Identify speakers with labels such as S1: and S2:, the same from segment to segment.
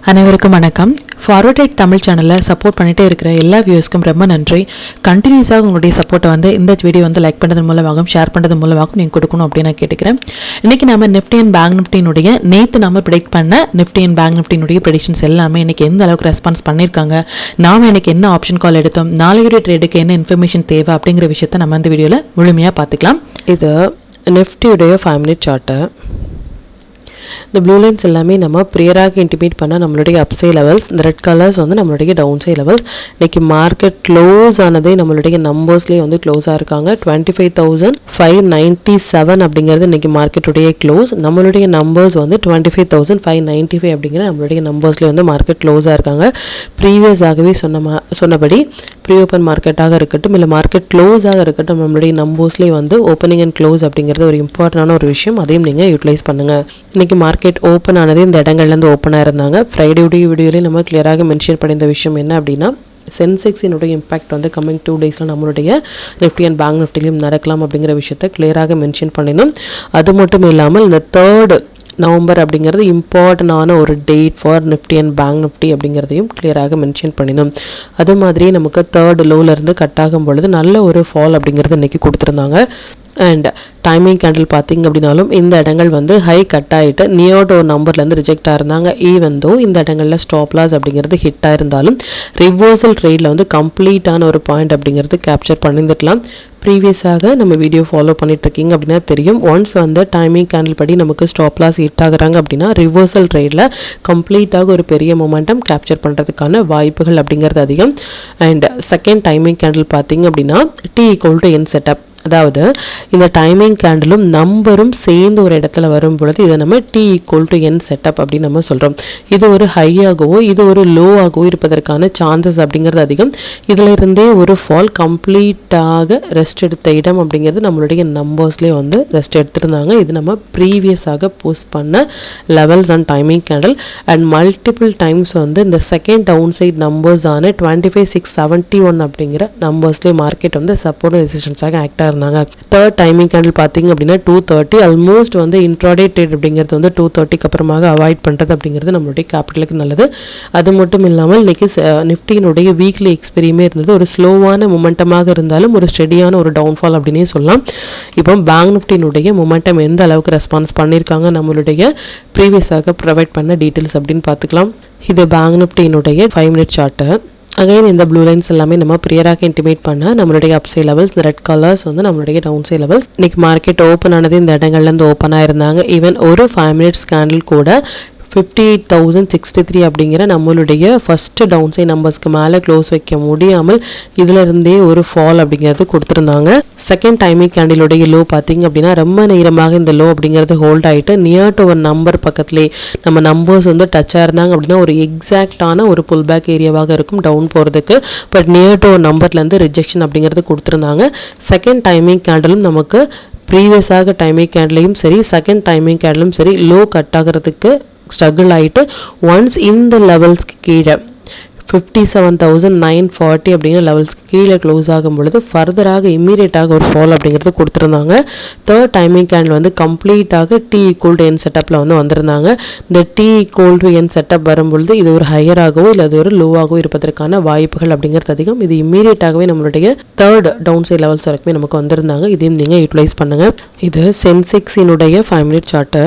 S1: அனைவருக்கும் வணக்கம். Forward right Tamil சேனலில் சப்போர்ட் பண்ணிகிட்டே இருக்கிற எல்லா வியூஸ்க்கும் ரொம்ப நன்றி. கண்டினியூஸாக உங்களுடைய சப்போர்ட்டை இந்த வீடியோ லைக் பண்ணுறது மூலமாகவும் ஷேர் பண்ணுறது மூலமாகவும் நீங்கள் கொடுக்கணும் அப்படின்னு நான் கேட்டுக்கிறேன். இன்றைக்கி நம்ம நிஃப்டி அண்ட் பேங்க் நிஃப்டினுடைய நேற்று நம்ம ப்ரெடிக்ட் பண்ண நிஃப்டி அண்ட் பேங்க் நிஃப்டினுடைய ப்ரெடிக்ஷன்ஸ் எல்லாமே இன்றைக்கி எந்த அளவுக்கு ரெஸ்பான்ஸ் பண்ணியிருக்காங்க, நாம் இன்றைக்கி என்ன ஆப்ஷன் கால் எடுத்தோம், நாளையுடைய ட்ரேடுக்கு என்ன இன்ஃபர்மேஷன் தேவை அப்படிங்கிற விஷயத்தை நம்ம இந்த வீடியோவில் முழுமையாக பார்த்துக்கலாம்.
S2: இது நிஃப்டியுடைய 5 மினிட் சார்ட்டு. இந்த ப்ளூ லைன்ஸ் எல்லாமே நம்ம ப்ரியராக இன்டிமேட் பண்ண நம்மளுடைய அப்சை லெவல்ஸ், இந்த ரெட் கலர்ஸ் நம்மளுடைய டவுன் சை லெவல்ஸ். இன்றைக்கி மார்க்கெட் க்ளோஸ் ஆனதே நம்மளுடைய நம்பர்ஸ்லேயே க்ளோஸாக இருக்காங்க. 25,597 அப்படிங்கிறது இன்றைக்கி மார்க்கெட்டுடைய க்ளோஸ். நம்மளுடைய நம்பர்ஸ் 25,595 அப்படிங்கிற நம்மளுடைய நம்பர்ஸ்லேயே மார்க்கெட் க்ளோஸாக இருக்காங்க. ப்ரீவியஸாகவே சொன்னபடி ப்ரீ ஓப்பன் மார்க்கெட்டாக இருக்கட்டும் இல்லை மார்க்கெட் க்ளோஸாக இருக்கட்டும், நம்மளுடைய நம்பர்ஸ்லேயே ஓப்பனிங் அண்ட் க்ளோஸ் அப்படிங்கிறது ஒரு இம்பார்ட்டண்டான ஒரு விஷயம். அதையும் நீங்கள் யூட்டிலைஸ் பண்ணுங்கள். இன்றைக்கி மார்க்கெட் ஓப்பன் ஆனது இந்த இடங்கள்லேருந்து ஓப்பனாக இருந்தாங்க. ஃப்ரைடேவுடைய வீடியோலேயே நம்ம கிளியராக மென்ஷன் பண்ணியிருந்த விஷயம் என்ன அப்படின்னா, சென்செக்ஸினுடைய இம்பாக்ட் கமிங் 2 டேஸில் நம்மளுடைய நிஃப்டி அண்ட் பேங்க் நிஃப்டிலையும் நடக்கலாம் அப்படிங்கிற விஷயத்தை கிளியராக மென்ஷன் பண்ணியிருந்தோம். அது மட்டும் இல்லாமல் இந்த 3rd நவம்பர் அப்படிங்கிறது இம்பார்ட்டண்டான ஒரு date for Nifty and bank Nifty அப்படிங்கிறதையும் கிளியராக மென்ஷன் பண்ணினோம். அது மாதிரியே நமக்கு 3rd லோவிலேருந்து கட் ஆகும் பொழுது நல்ல ஒரு ஃபால் அப்படிங்கிறது இன்றைக்கி கொடுத்துருந்தாங்க. அண்ட் டைமிங் கேண்டில் பார்த்திங்க அப்படின்னாலும் இந்த இடங்கள் ஹை கட் ஆகிட்டு நியர் ஒரு நம்பர்லேருந்து ரிஜெக்ட் ஆயிருந்தாங்க. ஈவன் தோ இந்த இடங்களில் ஸ்டாப் லாஸ் அப்படிங்கிறது ஹிட் ஆயிருந்தாலும் ரிவர்சல் ட்ரேடில் கம்ப்ளீட்டான ஒரு பாயிண்ட் அப்படிங்கிறது கேப்சர் பண்ணியிருந்துக்கலாம். ப்ரீவியஸாக நம்ம வீடியோ ஃபாலோ பண்ணிட்டுருக்கீங்க அப்படின்னா தெரியும். ஒன்ஸ் டைமிங் கேண்டில் படி நமக்கு ஸ்டாப் லாஸ் ஹிட் ஆகுறாங்க அப்படின்னா ரிவர்சல் ட்ரேடில் கம்ப்ளீட்டாக ஒரு பெரிய மொமெண்டம் கேப்சர் பண்ணுறதுக்கான வாய்ப்புகள் அப்படிங்கிறது அதிகம். அண்ட் செகண்ட் டைமிங் கேண்டில் பார்த்திங்க அப்படின்னா T=N செட்டப், அதாவது இந்த டைமிங் கேண்டிலும் நம்பரும் சேர்ந்து ஒரு இடத்துல வரும் பொழுது இதை நம்ம T=N செட்டப் அப்படின்னு நம்ம சொல்கிறோம். இது ஒரு ஹையாகவோ இது ஒரு லோவாகவோ இருப்பதற்கான சான்சஸ் அப்படிங்கிறது அதிகம். இதில் இருந்தே ஒரு ஃபால் கம்ப்ளீட்டாக ரெஸ்ட் எடுத்த இடம் அப்படிங்கிறது நம்மளுடைய நம்பர்ஸ்லேயே ரெஸ்ட் எடுத்திருந்தாங்க. இது நம்ம ப்ரீவியஸாக போஸ்ட் பண்ண levels and timing candle. And multiple times இந்த செகண்ட் டவுன் சைட் நம்பர்ஸான 25,671 அப்படிங்கிற நம்பர்ஸ்லேயே மார்க்கெட் சப்போர்ட் ரெசிஸ்டன்ஸாக ஆக்டாக இருந்தாங்க. 3rd டைமிங் கேண்டில் பார்த்திங்க அப்படின்னா 230 ஆல்மோஸ்ட் இன்ட்ராடே ட்ரேட் அப்படிங்கிறது 230க்கு அப்புறமாக அவாய்ட் பண்ணுறது அப்படிங்கிறது நம்மளுடைய கேபிட்டலுக்கு நல்லது. அது மட்டும் இல்லாமல் இன்றைக்கி நிஃப்டியினுடைய வீக்லி எக்ஸ்பெரியுமே இருந்தது. ஒரு ஸ்லோவான மொமெண்டமாக இருந்தாலும் ஒரு ஸ்டெடியான ஒரு டவுன்ஃபால் அப்படின்னே சொல்லலாம். இப்போ பேங்க் நிஃப்டியினுடைய மொமெண்டம் எந்த அளவுக்கு ரெஸ்பான்ஸ் பண்ணியிருக்காங்க நம்மளுடைய ப்ரீவியஸாக ப்ரொவைட் பண்ண டீட்டெயில்ஸ் அப்படின்னு பார்த்துக்கலாம். இது பேங்க் நிஃப்டியினுடைய 5 மினிட் சார்ட்டு. அகைன் இந்த ப்ளூ லைன்ஸ் எல்லாமே நம்ம ப்ரியராக இன்டிமேட் பண்ண நம்மளுடைய அப்சை லெவல்ஸ், இந்த ரெட் கலர்ஸ் நம்மளுடைய டவுன் சை லெவல்ஸ். இன்னைக்கு மார்க்கெட் ஓப்பன் ஆனது இந்த இடங்கள்லேருந்து ஓப்பன் ஆயிருந்தாங்க. ஈவன் ஒரு 5 மினிட்ஸ் கேண்டில் கூட 58,063 அப்படிங்கிற நம்மளுடைய ஃபஸ்ட்டு டவுன் சை நம்பர்ஸ்க்கு மேலே க்ளோஸ் வைக்க முடியாமல் இதில் இருந்தே ஒரு ஃபால் அப்படிங்கிறது கொடுத்துருந்தாங்க. செகண்ட் டைமிங் கேண்டிலுடைய லோ பார்த்திங்க அப்படின்னா ரொம்ப நேரமாக இந்த லோ அப்படிங்கிறது ஹோல்ட் ஆகிட்டு நியர் டு ஒரு நம்பர் பக்கத்துலேயே நம்ம நம்பர்ஸ் டச்சாக இருந்தாங்க அப்படின்னா ஒரு எக்ஸாக்டான ஒரு புல் பேக் ஏரியாவாக இருக்கும் டவுன் போகிறதுக்கு. பட் நியர் டு ஒரு நம்பர்லேருந்து ரிஜெக்ஷன் அப்படிங்கிறது கொடுத்துருந்தாங்க. செகண்ட் டைமிங் கேண்டிலும் நமக்கு ப்ரீவியஸாக டைமிங் கேண்டிலையும் சரி செகண்ட் டைமிங் கேண்டிலும் சரி லோ கட் ஆகிறதுக்கு ஸ்ட்ரகிள் ஆகிட்டு ஒன்ஸ் இந்த லெவல்ஸ்க்கு கீழே 57,940 அப்படிங்கிற லெவல்ஸ்க்கு கீழே க்ளோஸ் ஆகும் பொழுது ஃபர்தராக இம்மீடியட்டாக ஒரு ஃபால் அப்படிங்கிறது கொடுத்துருந்தாங்க. 3rd டைமிங் கேண்டில் கம்ப்ளீட்டாக T=N செட்டப்பில் வந்திருந்தாங்க. இந்த T=N செட்டப் வரும்பொழுது இது ஒரு ஹையராகவோ இல்லை அது ஒரு லோவாகவோ இருப்பதற்கான வாய்ப்புகள் அப்படிங்கிறது அதிகம். இது இம்மீடியட்டாகவே நம்மளுடைய 3rd டவுன் சைட் லெவல்ஸ் வரைக்குமே நமக்கு வந்திருந்தாங்க. இதையும் நீங்கள் யூட்டிலைஸ் பண்ணுங்கள். இது சென்செக்ஸினுடைய 5 மினிட் சார்ட்டு.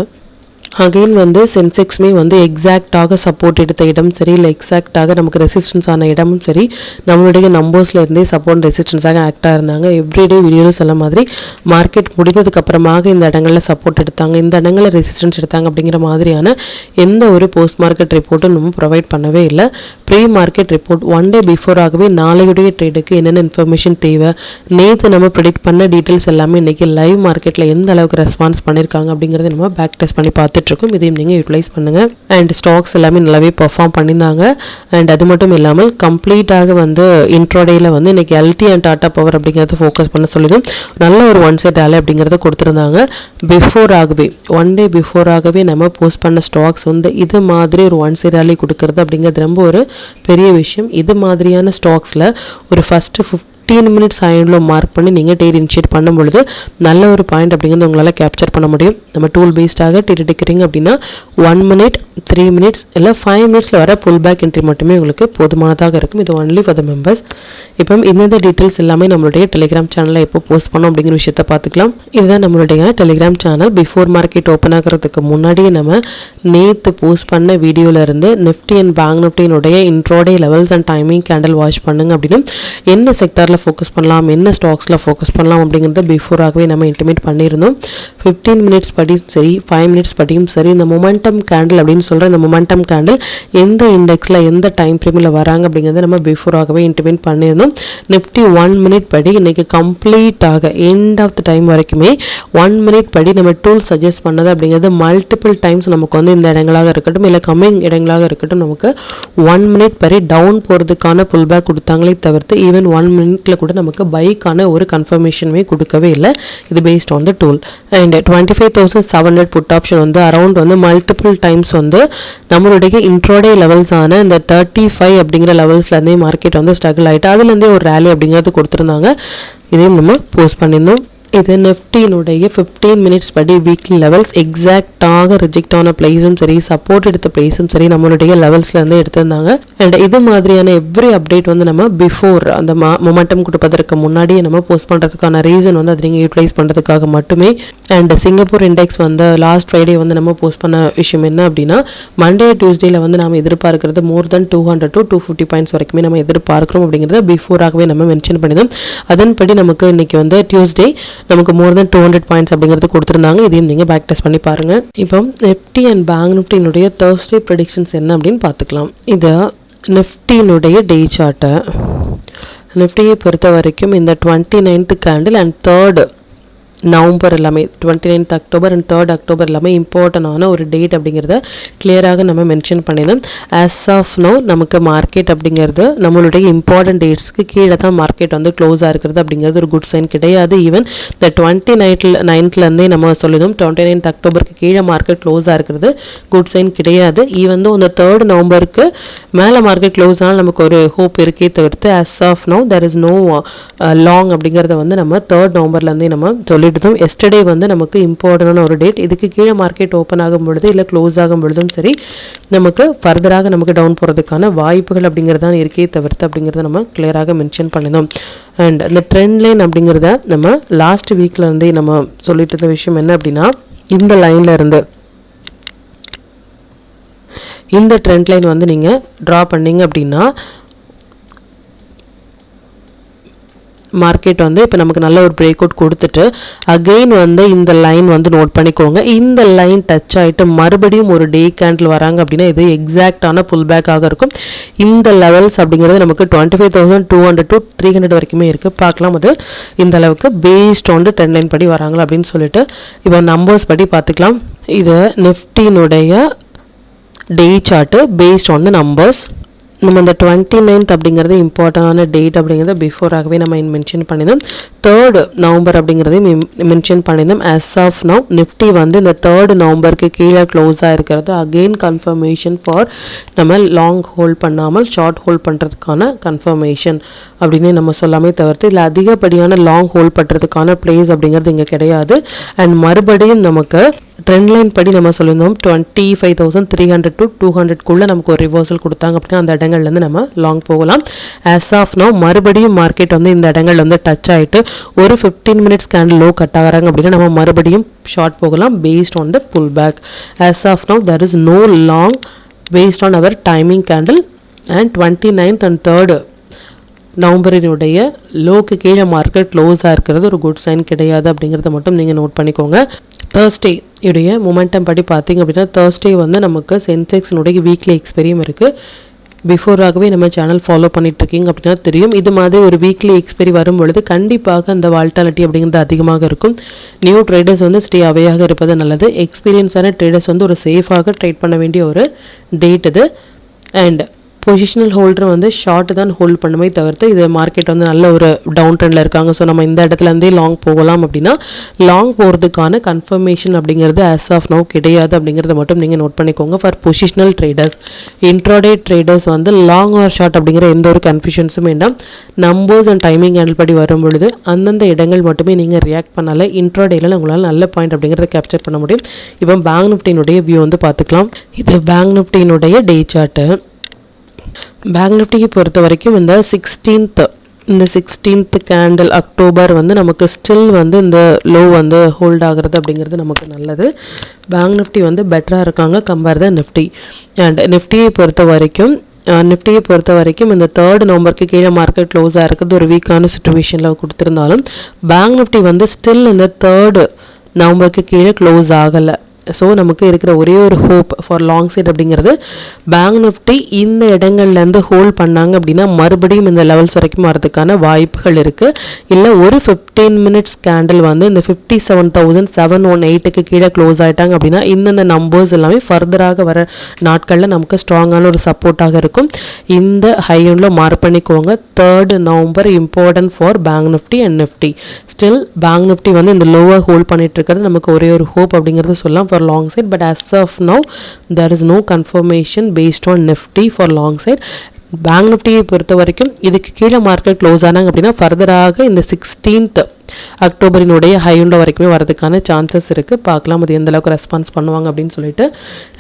S2: அகெயின் சென்செக்ஸுமே எக்ஸாக்டாக சப்போர்ட் எடுத்த இடம் சரி இல்லை எக்ஸாக்டாக நமக்கு ரெசிஸ்டன்ஸ் ஆன இடமும் சரி நம்மளுடைய நம்பர்ஸில் இருந்தே சப்போர்ட் ரெசிஸ்டன்ஸாக ஆக்டாக இருந்தாங்க. எவ்ரிடே வீடியோவில் சொல்ல மாதிரி மார்க்கெட் முடிந்ததுக்கு அப்புறமாக இந்த இடங்களில் சப்போர்ட் எடுத்தாங்க, இந்த இடங்களில் ரெசிஸ்டன்ஸ் எடுத்தாங்க அப்படிங்கிற மாதிரியான எந்த ஒரு போஸ்ட் மார்க்கெட் ரிப்போர்ட்டும் நம்ம ப்ரொவைட் பண்ணவே இல்லை. ப்ரீ மார்க்கெட் ரிப்போர்ட் 1 டே பிஃபோராகவே நாளையுடைய ட்ரேடுக்கு என்னென்ன இன்ஃபர்மேஷன் தேவை, நேற்று நம்ம ப்ரெடிக்ட் பண்ண டீட்டெயில்ஸ் எல்லாமே இன்றைக்கி லைவ் மார்க்கெட்டில் எந்த அளவுக்கு ரெஸ்பான்ஸ் பண்ணியிருக்காங்க அப்படிங்கிறத நம்ம பேக் டெஸ்ட் பண்ணி பார்த்துட்டு இருக்கும். இதையும் நீங்கள் யூட்டிலைஸ் பண்ணுங்கள். அண்ட் ஸ்டாக்ஸ் எல்லாமே நல்லாவே பெர்ஃபார்ம் பண்ணியிருந்தாங்க. அண்ட் அது மட்டும் இல்லாமல் கம்ப்ளீட்டாக இன்ட்ரோடேயில் இன்னைக்கு எல்டி அண்ட் டாடா பவர் அப்படிங்கிறத ஃபோக்கஸ் பண்ண சொல்லிடும். நல்ல ஒரு ஒன் சைட் ரேலி அப்படிங்கிறத கொடுத்துருந்தாங்க. பிஃபோராகவே 1 டே பிஃபோராகவே நம்ம போஸ்ட் பண்ண ஸ்டாக்ஸ் இது மாதிரி ஒரு ஒன் சைட் ரேலி கொடுக்கறது அப்படிங்கிறது ரொம்ப ஒரு பெரிய விஷயம். இது மாதிரியான ஸ்டாக்ஸில் ஒரு ஃபஸ்ட்டு 15 மினிட்ஸ் ஹைண்டில் மார்க் பண்ணி நீங்கள் ட்ரேட் இனிஷியேட் பண்ணும் பொழுது நல்ல ஒரு பாயிண்ட் அப்படிங்கிறது உங்களால் கேப்சர் பண்ண முடியும். நம்ம டூல் பேஸ்டாக ட்ரேட் எடுக்கிறீங்க அப்படின்னா 1 மினிட் 3 மினிட்ஸ் இல்லை 5 மினிட்ஸில் வர புல் பேக் என்ட்ரி மட்டுமே உங்களுக்கு போதுமானதாக இருக்கும். இது ஒன்லி ஃபார் த மெம்பர்ஸ். இப்போ இந்த டீட்டெயில்ஸ் எல்லாமே நம்மளுடைய டெலிகிராம் சேனலில் எப்போ போஸ்ட் பண்ணோம் அப்படிங்கிற விஷயத்தை பார்த்துக்கலாம். இதுதான் நம்மளுடைய Telegram channel. Before market open ஆகிறதுக்கு முன்னாடியே நம்ம நேற்று போஸ்ட் பண்ண வீடியோவிலேருந்து நிஃப்டி அண்ட் பேங்க் நிஃப்டியினுடைய intraday levels and timing candle watch பண்ணுங்க அப்படின்னு என்ன செக்டாரில் ஃபோக்கஸ் பண்ணலாம், என்ன ஸ்டாக்ஸில் ஃபோக்கஸ் பண்ணலாம் அப்படிங்கிறத பிஃபோராகவே நம்ம இன்டிமேட் பண்ணியிருந்தோம். 15 மினிட்ஸ் படியும் சரி 5 மினிட்ஸ் படியும் சரி இந்த மொமெண்டம் கேண்டில் அப்படின்னு சொல்கிற இந்த மொமெண்டம் கேண்டில் எந்த இண்டெக்ஸில் எந்த டைம் ஃப்ரேமில் வராங்க அப்படிங்கிறத நம்ம பிஃபோராகவே இன்டிமேட் பண்ணியிருந்தோம். நிஃப்டி 1 மினிட் படி இன்றைக்கி கம்ப்ளீட்டாக எண்ட் ஆஃப் த டைம் வரைக்குமே 1 மினிட் படி நம்ம டூல் சஜஸ்ட் பண்ணது அப்படிங்கிறது மல்டிபிள் டைம்ஸ் நமக்கு வந்து இந்த இடங்களாக இருக்கட்டும் இல்லை கம்மிங் இடங்களாக இருக்கட்டும் நமக்கு 1 மினிட் படி டவுன் போகிறதுக்கான புல் பேக் கொடுத்தாங்களே தவிர்த்து ஈவன் 1 மினிட்ல கூட நமக்கு பைக்கான ஒரு கன்ஃபர்மேஷனுமே கொடுக்கவே இல்லை. இது based on the tool. And 25,700 put option வந்து அரௌண்ட் வந்து மல்டிபிள் டைம்ஸ் வந்து நம்மளுடைய இன்ட்ரோடே லெவல்ஸ் ஆன இந்த 35 அப்படிங்கிற லெவல்ஸ்லேருந்தே மார்க்கெட் வந்து ஸ்ட்ரகிள் ஆகிட்டு அதுலேருந்தே ஒரு ரேலி அப்படிங்கிறது கொடுத்துருந்தாங்க. இதையும் நம்ம போஸ்ட் பண்ணியிருந்தோம். இது நிஃப்டியினுடைய 15 மினிட்ஸ் படி வீக்லி லெவல்ஸ் எக்ஸாக்டாக ரிஜெக்ட் ஆன பிளேஸும் சரி சப்போர்ட் எடுத்த பிளேஸும் சரி நம்மளுடைய லெவல்ஸ்லேருந்து எடுத்திருந்தாங்க. அண்ட் இது மாதிரியான எவ்ரி அப்டேட் வந்து நம்ம பிஃபோர் அந்த மொமெண்டம் கொடுப்பதற்கு முன்னாடியே நம்ம போஸ்ட் பண்ணுறதுக்கான ரீசன் வந்து அதை நீங்கள் யூட்டிலைஸ் பண்ணுறதுக்காக மட்டுமே. அண்ட் சிங்கப்பூர் இண்டெக்ஸ் வந்து லாஸ்ட் ஃப்ரைடே வந்து நம்ம போஸ்ட் பண்ண விஷயம் என்ன அப்படின்னா மண்டே டியூஸ்டேல வந்து நம்ம எதிர்பார்க்கறது மோர் தென் 200 to 250 பாயிண்ட்ஸ் வரைக்குமே நம்ம எதிர்பார்க்கிறோம் அப்படிங்கிறத பிஃபோராகவே நம்ம மென்ஷன் பண்ணினோம். அதன்படி நமக்கு இன்னைக்கு வந்து டியூஸ்டே நமக்கு மோர் தென் 200 பாயிண்ட்ஸ் அப்படிங்கிறது கொடுத்துருந்தாங்க. இதையும் நீங்கள் பேக் டெஸ்ட் பண்ணி பாருங்கள். இப்போ நிஃப்டி அண்ட் பேங்க் நிஃப்டியினுடைய தேர்ஸ்டே ப்ரெடிக்ஷன்ஸ் என்ன அப்படின்னு பார்த்துக்கலாம். இதை நிஃப்டியினுடைய டே சார்ட்டை நிஃப்டியை பொறுத்த வரைக்கும் இந்த 29th candle and 3rd November எல்லாமே 29th October and 3rd October எல்லாமே இம்பார்ட்டண்டான ஒரு டேட் அப்படிங்கிறத கிளியராக நம்ம மென்ஷன் பண்ணியிருந்தோம். ஆஸ் ஆஃப் நோ நமக்கு மார்க்கெட் அப்படிங்கிறது நம்மளுடைய இம்பார்ட்டன்ட் டேட்ஸ்க்கு கீழே தான் மார்க்கெட் வந்து க்ளோஸாக இருக்கிறது அப்படிங்கிறது ஒரு குட் சைன் கிடையாது. ஈவன் இந்த 29th நம்ம சொல்லியிருந்தோம் 29th அக்டோபருக்கு கீழே மார்க்கெட் க்ளோஸாக இருக்கிறது குட் சைன் கிடையாது. ஈவன் இந்த 3rd நவம்பருக்கு மேலே மார்க்கெட் க்ளோஸ் ஆனால் நமக்கு ஒரு ஹோப் இருக்கே தவிர்த்து as of no there is no long அப்படிங்கிறத வந்து நம்ம 3rd நவம்பர்லேருந்தே நம்ம சொல்லி எஸ்டர்டே வந்து நமக்கு இம்பார்ட்டன்டான ஒரு டேட். இதுக்கு கீழே மார்க்கெட் ஓப்பன் ஆகும் பொழுது இல்லை க்ளோஸ் ஆகும் பொழுதும் சரி நமக்கு ஃபர்தராக நமக்கு டவுன் போகிறதுக்கான வாய்ப்புகள் அப்படிங்கிறது தான் இருக்கே தவிர்த்து அப்படிங்கிறத நம்ம கிளியராக மென்ஷன் பண்ணினோம். அண்ட் இந்த ட்ரெண்ட் லைன் அப்படிங்கிறத நம்ம லாஸ்ட் வீக்ல இருந்தே நம்ம சொல்லிட்டு இருந்த விஷயம் என்ன அப்படின்னா இந்த லைன்ல இருந்து இந்த ட்ரெண்ட் லைன் வந்து நீங்கள் ட்ரா பண்ணீங்க அப்படின்னா மார்க்கெட் வந்து இப்போ நமக்கு நல்ல ஒரு பிரேக் அவுட் கொடுத்துட்டு அகெயின் வந்து இந்த லைன் வந்து நோட் பண்ணிக்கோங்க. இந்த லைன் டச் ஆகிட்டு மறுபடியும் ஒரு டே கேண்டில் வராங்க அப்படின்னா இது எக்ஸாக்டான புல் பேக்காக இருக்கும். இந்த லெவல்ஸ் அப்படிங்கிறது நமக்கு 25,200 to 300 வரைக்குமே இருக்குது. பார்க்கலாம் அது இந்த அளவுக்கு பேஸ்ட் ஆன் ட்ரெண்ட் லைன் படி வராங்களா அப்படின்னு சொல்லிட்டு இப்போ நம்பர்ஸ் படி பார்த்துக்கலாம். இது நிஃப்டியினுடைய day chart based on the numbers. நம்ம இந்த 29th அப்படிங்கிறது இம்பார்ட்டண்டான டேட் அப்படிங்கிறத பிஃபோராகவே நம்ம மென்ஷன் பண்ணியிருந்தோம். 3rd நவம்பர் அப்படிங்கிறதையும் மென்ஷன் பண்ணியிருந்தோம். ஆஸ் ஆஃப் நவ் நிஃப்டி வந்து இந்த 3rd நவம்பருக்கு கீழே க்ளோஸாக இருக்கிறது அகெயின் கன்ஃபர்மேஷன் ஃபார் நம்ம லாங் ஹோல்ட் பண்ணாமல் ஷார்ட் ஹோல்ட் பண்ணுறதுக்கான கன்ஃபர்மேஷன் அப்படின்னு நம்ம சொல்லாமே தவிர்த்து இதில் அதிகப்படியான லாங் ஹோல்ட் பண்ணுறதுக்கான பிளேஸ் அப்படிங்கிறது இங்கே கிடையாது. அண்ட் மறுபடியும் நமக்கு ட்ரெண்ட் லைன் படி நம்ம சொல்லியிருந்தோம் 25,300 to 200 நமக்கு ஒரு ரிவர்சல் கொடுத்தாங்க அப்படின்னா அந்த இடங்கள்லேருந்து நம்ம லாங் போகலாம். ஆஸ் ஆஃப் நவ் மறுபடியும் மார்க்கெட் வந்து இந்த இடங்கள்ல வந்து டச் ஆகிட்டு ஒரு 15 மினிட்ஸ் கேண்டில் லோ கட் ஆகிறாங்க அப்படின்னா நம்ம மறுபடியும் ஷார்ட் போகலாம் based on the pull back. As of now there is no long based on our timing candle and 29th and 3rd நவம்பரினுடைய லோக்கு கீழே மார்க்கெட் க்ளோஸாக இருக்கிறது ஒரு குட் சைன் கிடையாது அப்படிங்கிறத மட்டும் நீங்கள் நோட் பண்ணிக்கோங்க. தேர்ஸ்டே உடைய மொமெண்டம் படி பார்த்தீங்க அப்படின்னா தேர்ஸ்டே வந்து நமக்கு சென்செக்ஸினுடைய வீக்லி எக்ஸ்பெரியும் இருக்குது. பிஃபோராகவே நம்ம சேனல் ஃபாலோ பண்ணிகிட்ருக்கீங்க அப்படின்னா தெரியும். இது மாதிரி ஒரு வீக்லி எக்ஸ்பெரி வரும் பொழுது கண்டிப்பாக அந்த வால்டாலிட்டி அப்படிங்கிறது அதிகமாக இருக்கும். நியூ ட்ரேடர்ஸ் வந்து ஸ்டே அவையாக இருப்பது நல்லது. எக்ஸ்பீரியன்ஸான ட்ரேடர்ஸ் வந்து ஒரு சேஃபாக ட்ரேட் பண்ண வேண்டிய ஒரு டேட் இது. அண்ட் பொசிஷனல் ஹோல்டர் வந்து ஷார்ட் தான் ஹோல்ட் பண்ணுமே தவிர்த்து இது மார்க்கெட் வந்து நல்ல ஒரு டவுன் ட்ரெண்டில் இருக்காங்க. ஸோ நம்ம இந்த இடத்துலேருந்தே லாங் போகலாம் அப்படின்னா லாங் போகிறதுக்கான கன்ஃபர்மேஷன் அப்படிங்கிறது ஆஸ் ஆஃப் நவ் கிடையாது அப்படிங்கிறத மட்டும் நீங்கள் நோட் பண்ணிக்கோங்க. For positional traders, intraday traders வந்து லாங் ஆர் ஷார்ட் அப்படிங்கிற எந்த ஒரு கன்ஃபியூஷன்ஸும் வேண்டாம். நம்பர்ஸ் அண்ட் டைமிங் ஹேண்டில் படி வரும் பொழுது அந்தந்த இடங்கள் மட்டுமே நீங்கள் ரியாக்ட் பண்ணால இன்ட்ராடேல உங்களால் நல்ல பாயிண்ட் அப்படிங்கிறத கேப்சர் பண்ண முடியும். இப்போ பேங்க் நிஃப்டியினுடைய வியூ வந்து பார்த்துக்கலாம். இது பேங்க் நிஃப்டியினுடைய டே சார்ட்டு. பேங்க் நிஃப்டியை பொறுத்த வரைக்கும் இந்த 16th கேண்டில் அக்டோபர் வந்து நமக்கு ஸ்டில் வந்து இந்த லோ வந்து ஹோல்ட் ஆகிறது அப்படிங்கிறது நமக்கு நல்லது. பேங்க் நிஃப்டி வந்து பெட்டராக இருக்காங்க கம்பேர் த நிஃப்டி. அண்ட் நிஃப்டியை பொறுத்த வரைக்கும் இந்த 3rd நவம்பருக்கு கீழே மார்க்கெட் க்ளோஸாக இருக்குது ஒரு வீக்கான சுச்சுவேஷனில் கொடுத்துருந்தாலும் பேங்க் நிஃப்டி வந்து ஸ்டில் இந்த 3rd நவம்பருக்கு கீழே க்ளோஸ் ஆகலை. ஸோ நமக்கு இருக்கிற ஒரே ஒரு ஹோப் ஃபார் லாங் சைட் அப்படிங்கிறது பேங்க் நிஃப்டி இந்த இடங்கள்லேருந்து ஹோல்ட் பண்ணாங்க அப்படின்னா மறுபடியும் இந்த லெவல்ஸ் வரைக்கும் வரதுக்கான வாய்ப்புகள் இருக்குது. இல்லை ஒரு 15 மினிட்ஸ் கேண்டில் வந்து இந்த 57,718க்கு கீழே க்ளோஸ் ஆகிட்டாங்க அப்படின்னா இந்தந்த நம்பர்ஸ் எல்லாமே ஃபர்தராக வர நாட்களில் நமக்கு ஸ்ட்ராங்கான ஒரு சப்போர்ட்டாக இருக்கும். இந்த ஹையனில் மார்க் பண்ணிக்கோங்க. 3rd November important for bank Nifty and Nifty. Still bank Nifty வந்து இந்த லோவை ஹோல்ட் பண்ணிட்டு இருக்கிறது நமக்கு ஒரே ஒரு ஹோப் அப்படிங்கிறது சொல்லலாம் for long side, but as of now there is no confirmation based on nifty for long side. Bank நிஃப்டியை பொறுத்த வரைக்கும் இதுக்கு கீழே மார்க்கெட் க்ளோஸ் ஆனாங்க அப்படின்னா ஃபர்தராக இந்த 16th அக்டோபரினுடைய ஹையுண்ட வரைக்குமே வரதுக்கான சான்சஸ் இருக்குது. பார்க்கலாம் அது எந்த அளவுக்கு ரெஸ்பான்ஸ் பண்ணுவாங்க அப்படின்னு சொல்லிட்டு.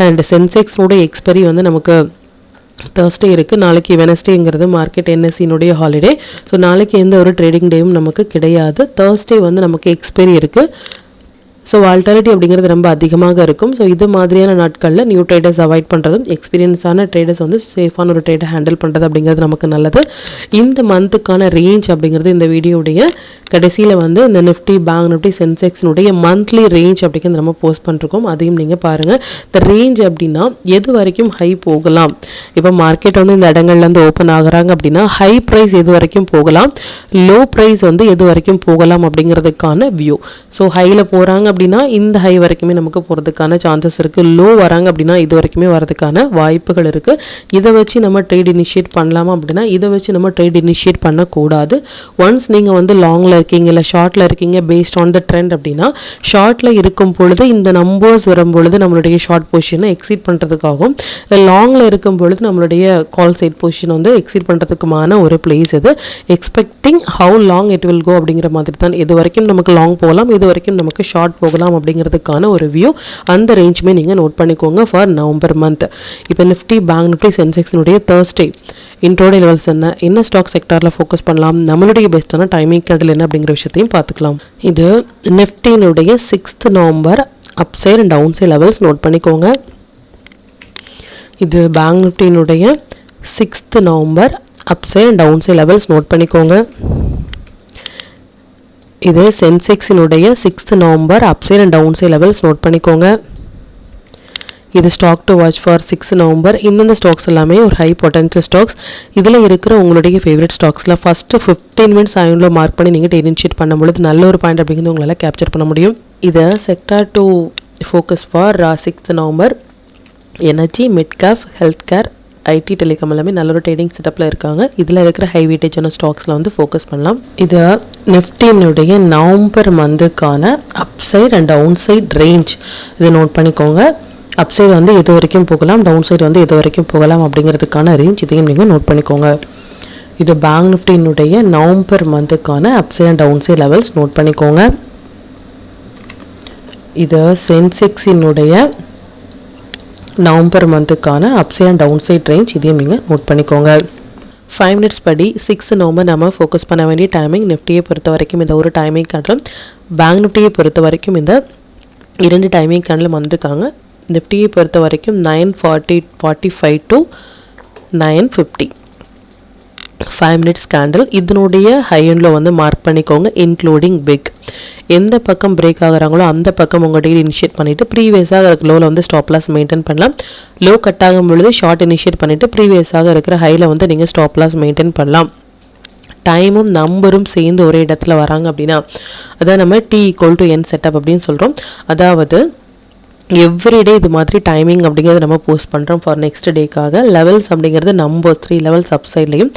S2: அண்ட் சென்செக்ஸோட எக்ஸ்பெரி வந்து நமக்கு தேர்ஸ்டே இருக்குது. நாளைக்கு வெனஸ்டேங்கிறது மார்க்கெட் என்எஸ்சினுடைய ஹாலிடே. ஸோ நாளைக்கு எந்த ஒரு ட்ரேடிங் டேவும் நமக்கு கிடையாது. தேர்ஸ்டே வந்து நமக்கு எக்ஸ்பெரி இருக்குது. ஸோ வால்டாலிட்டி அப்படிங்கிறது ரொம்ப அதிகமாக இருக்கும். ஸோ இது மாதிரியான நாட்களில் நியூ ட்ரேடர்ஸ் அவாய்ட் பண்ணுறதும் எக்ஸ்பீரியன்ஸான ட்ரேடர்ஸ் வந்து சேஃபான ஒரு ட்ரேடை ஹேண்டில் பண்ணுறது அப்படிங்கிறது நமக்கு நல்லது. இந்த மந்த்துக்கான ரேஞ்ச் அப்படிங்கிறது இந்த வீடியோடைய கடைசியில் வந்து இந்த நிஃப்டி பேங்க் நிஃப்டி சென்செக்ஸினுடைய மந்த்லி ரேஞ்ச் அப்படிங்கிறது நம்ம போஸ்ட் பண்ணிருக்கோம். அதையும் நீங்கள் பாருங்கள். இந்த ரேஞ்ச் அப்படின்னா எது வரைக்கும் ஹை போகலாம், இப்போ மார்க்கெட் வந்து இந்த இடங்கள்லேருந்து ஓப்பன் ஆகுறாங்க அப்படின்னா ஹை ப்ரைஸ் எது வரைக்கும் போகலாம், லோ ப்ரைஸ் வந்து எது வரைக்கும் போகலாம் அப்படிங்கிறதுக்கான வியூ. ஸோ ஹையில் போகிறாங்க அப்படின்னா இந்த ஹை வரைக்குமே நமக்கு போகிறதுக்கான சான்சஸ் இருக்குது. லோ வராங்க அப்படின்னா இது வரைக்குமே வரதுக்கான வாய்ப்புகள் இருக்குது. இதை வச்சு நம்ம ட்ரேட் இனிஷியேட் பண்ணலாமா அப்படின்னா இதை வச்சு நம்ம ட்ரேட் இனிஷியேட் பண்ணக்கூடாது. ஒன்ஸ் நீங்கள் வந்து லாங்கில் இருக்கீங்க இல்லை ஷார்ட்டில் இருக்கீங்க பேஸ்ட் ஆன் த ட்ரெண்ட் அப்படின்னா ஷார்ட்டில் இருக்கும் பொழுது இந்த நம்பர்ஸ் வரும் பொழுது நம்மளுடைய ஷார்ட் பொசிஷனை எக்ஸீட் பண்ணுறதுக்காகவும் லாங்கில் இருக்கும் பொழுது நம்மளுடைய கால் சைட் பொசிஷன் வந்து எக்ஸீட் பண்ணுறதுக்குமான ஒரு பிளேஸ் இது. Expecting how long it will go அப்படிங்கிற மாதிரி தான். இது வரைக்கும் நமக்கு லாங் போகலாம், இது வரைக்கும் நமக்கு ஷார்ட் போகலாம் அப்படிங்கிறதுக்கான ஒரு வியூ. அந்த ரேஞ்சுமே நீங்கள் நோட் பண்ணிக்கோங்க ஃபார் நவம்பர் மந்த். இப்போ நிஃப்டி பேங்க் நிஃப்டி சென்செக்ஸினுடைய தேர்ஸ்டே இன்ட்ரோடே லெவல்ஸ் என்ன ஸ்டாக் செக்டாரில் ஃபோக்கஸ் பண்ணலாம், நம்மளுடைய பெஸ்ட்டான டைமிங் கேண்டில் என்ன அப்படிங்கிற விஷயத்தையும் பார்த்துக்கலாம். இது நிஃப்டியினுடைய 6th November upside and down side levels note பண்ணிக்கோங்க. இது பேங்க் நிஃப்டியினுடைய 6th November upside and down side levels note பண்ணிக்கோங்க. இது சென்செக்ஸினுடைய 6th November upside and down side levels note பண்ணிக்கோங்க. இது stock to watch for 6 November. இந்தந்த ஸ்டாக்ஸ் எல்லாமே ஒரு ஹை பொட்டன்ஷியல் ஸ்டாக்ஸ். இதில் இருக்கிற உங்களுடைய ஃபேவரட் ஸ்டாக்ஸில் ஃபஸ்ட்டு 15 மினிட்ஸ் ஆயினில் மார்க் பண்ணி நீங்கள் இனிஷியேட் பண்ணும்பொழுது நல்ல ஒரு பாயிண்ட் அப்படிங்கிறது உங்களால் கேப்சர் பண்ண முடியும். இதை sector to focus for 6th November energy, mid cap, health care, IT, telecom எல்லாமே நல்ல ஒரு ட்ரேடிங் செட்டப்பில் இருக்காங்க. இதில் இருக்கிற ஹை வெயிட்டேஜான ஸ்டாக்ஸில் வந்து ஃபோக்கஸ் பண்ணலாம். இது நிஃப்டியினுடைய நவம்பர் மந்த்துக்கான upside and down side range இதை நோட் பண்ணிக்கோங்க. அப்சைடு வந்து எது வரைக்கும் போகலாம், டவுன் சைடு வந்து எது வரைக்கும் போகலாம் அப்படிங்கிறதுக்கான ரேஞ்ச் இதையும் நீங்கள் நோட் பண்ணிக்கோங்க. இது பேங்க் நிஃப்டியினுடைய நவம்பர் மந்த்துக்கான upside and down side levels note பண்ணிக்கோங்க. இது சென்செக்ஸினுடைய நவம்பர் மந்த்துக்கான upside and down side range இதையும் நீங்கள் நோட் பண்ணிக்கோங்க. 5 மினிட்ஸ் படி 6 நவம்பர் நம்ம ஃபோக்கஸ் பண்ண வேண்டிய டைமிங். நிஃப்டியை பொறுத்த வரைக்கும் இந்த ஒரு டைமிங் கேண்டில், பேங்க் நிஃப்டியை பொறுத்த வரைக்கும் இந்த 2 டைமிங் கேண்டில் வந்துருக்காங்க. நிஃப்டியை பொறுத்த வரைக்கும் 9:45 to 9:50 5 மினிட்ஸ் கேண்டில். இதனுடைய ஹையனில் வந்து மார்க் பண்ணிக்கோங்க இன்க்ளூடிங் பிக். எந்த பக்கம் பிரேக் ஆகுறாங்களோ அந்த பக்கம் உங்கள் டீல் இனிஷியேட் பண்ணிவிட்டு ப்ரீவியஸாக இருக்கிற லோவில் வந்து ஸ்டாப் லாஸ் மெயின்டைன் பண்ணலாம். லோ கட் ஆகும் பொழுது ஷார்ட் இனிஷியேட் பண்ணிவிட்டு ப்ரீவியஸாக இருக்கிற ஹையில் வந்து நீங்கள் ஸ்டாப் லாஸ் மெயின்டைன் பண்ணலாம். டைமும் நம்பரும் சேர்ந்து ஒரே இடத்துல வராங்க அப்படின்னா அதான் நம்ம T = N செட்டப் அப்படின்னு சொல்கிறோம். அதாவது எவ்ரிடே இது மாதிரி டைமிங் அப்படிங்கிறது நம்ம போஸ்ட் பண்ணுறோம் ஃபார் நெக்ஸ்ட் டேக்காக. லெவல்ஸ் அப்படிங்கிறது நம்பர்ஸ் 3 லெவல்ஸ் அப் சைட்லையும்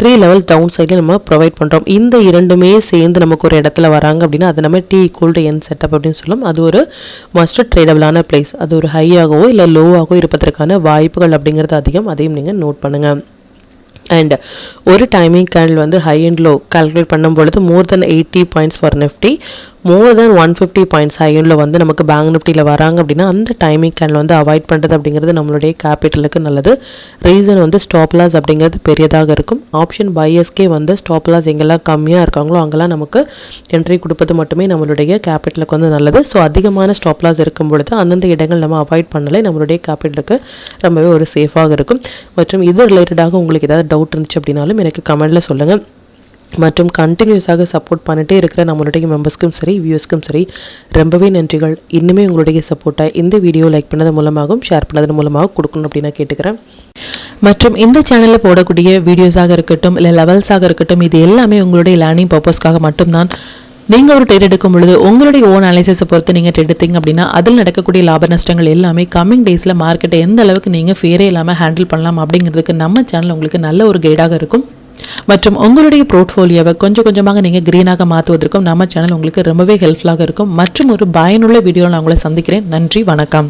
S2: 3 லெவல் டவுன் சைட்லையும் நம்ம ப்ரொவைட் பண்ணுறோம். இந்த இரண்டுமே சேர்ந்து நமக்கு ஒரு இடத்துல வராங்க அப்படின்னா அது நம்ம T=N செட்டப் அப்படின்னு சொல்லும். அது ஒரு மஸ்ட் ட்ரேடபிளான பிளேஸ். அது ஒரு ஹையாகவோ இல்லை லோவாகவோ இருப்பதற்கான வாய்ப்புகள் அப்படிங்கிறது அதிகம். அதையும் நீங்கள் நோட் பண்ணுங்கள். அண்ட் ஒரு டைமிங் கேண்டில் வந்து ஹை அண்ட் லோ கால்குலேட் பண்ணும் பொழுது மோர் தென் 80 points for Nifty, more then 150 points high until வந்து நமக்கு பேங்க் நிஃப்டியில் வராங்க அப்படின்னா அந்த டைமிங் கேண்டில் வந்து அவாய்ட் பண்ணுறது அப்படிங்கிறது நம்மளுடைய கேபிட்டலுக்கு நல்லது. ரீசன் வந்து ஸ்டாப் லாஸ் அப்படிங்கிறது பெரியதாக இருக்கும். ஆப்ஷன் பையர்ஸ்க்கே வந்து ஸ்டாப் லாஸ் எங்கெல்லாம் கம்மியாக இருக்காங்களோ அங்கெல்லாம் நமக்கு என்ட்ரி கொடுப்பது மட்டுமே நம்மளுடைய கேபிட்டலுக்கு வந்து நல்லது. ஸோ அதிகமான ஸ்டாப் லாஸ் இருக்கும் பொழுது அந்தந்த இடங்கள் நம்ம அவாய்ட் பண்ணலே நம்மளுடைய கேபிட்டலுக்கு ரொம்பவே ஒரு சேஃபாக இருக்கும். மற்றும் இது ரிலேட்டடாக உங்களுக்கு ஏதாவது டவுட் இருந்துச்சு அப்படின்னாலும் எனக்கு கமெண்டில் சொல்லுங்கள். மற்றும் கண்டினியூஸாக சப்போர்ட் பண்ணிட்டே இருக்கிற நம்மளுடைய மெம்பர்ஸ்க்கும் சரி வியூஸ்க்கும் சரி ரொம்பவே நன்றிகள். இன்னுமே உங்களுடைய சப்போர்ட்டை இந்த வீடியோ லைக் பண்ணது மூலமாகவும் ஷேர் பண்ணது மூலமாக கொடுக்கணும் அப்படின்னு நான் கேட்டுக்கிறேன்.
S1: மற்றும் இந்த சேனலில் போடக்கூடிய வீடியோஸாக இருக்கட்டும் இல்லை லெவல்ஸாக இருக்கட்டும் இது எல்லாமே உங்களுடைய லேர்னிங் பர்பஸ்க்காக மட்டும்தான். நீங்கள் ஒரு ட்ரேட் எடுக்கும் பொழுது உங்களுடைய ஓன் அனாலிசிஸை பொறுத்து நீங்கள் ட்ரேட் எடுத்தீங்க அப்படின்னா அதில் நடக்கக்கூடிய லாப நஷ்டங்கள் எல்லாமே கம்மிங் டேஸில் மார்க்கெட்டை எந்த அளவுக்கு நீங்கள் ஃபேரே இல்லாமல் ஹேண்டில் பண்ணலாம் அப்படிங்கிறதுக்கு நம்ம சேனல் உங்களுக்கு நல்ல ஒரு கைடாக இருக்கும். மற்றும் உங்களுடைய போர்ட்ஃபோலியோவை கொஞ்சம் கொஞ்சமாக நீங்கள் க்ரீனாக மாற்றுவதற்கும் நம்ம சேனல் உங்களுக்கு ரொம்பவே ஹெல்ப்ஃபுல்லாக இருக்கும். மற்றும் ஒரு பயனுள்ள வீடியோவில் நான் உங்களை சந்திக்கிறேன். நன்றி, வணக்கம்.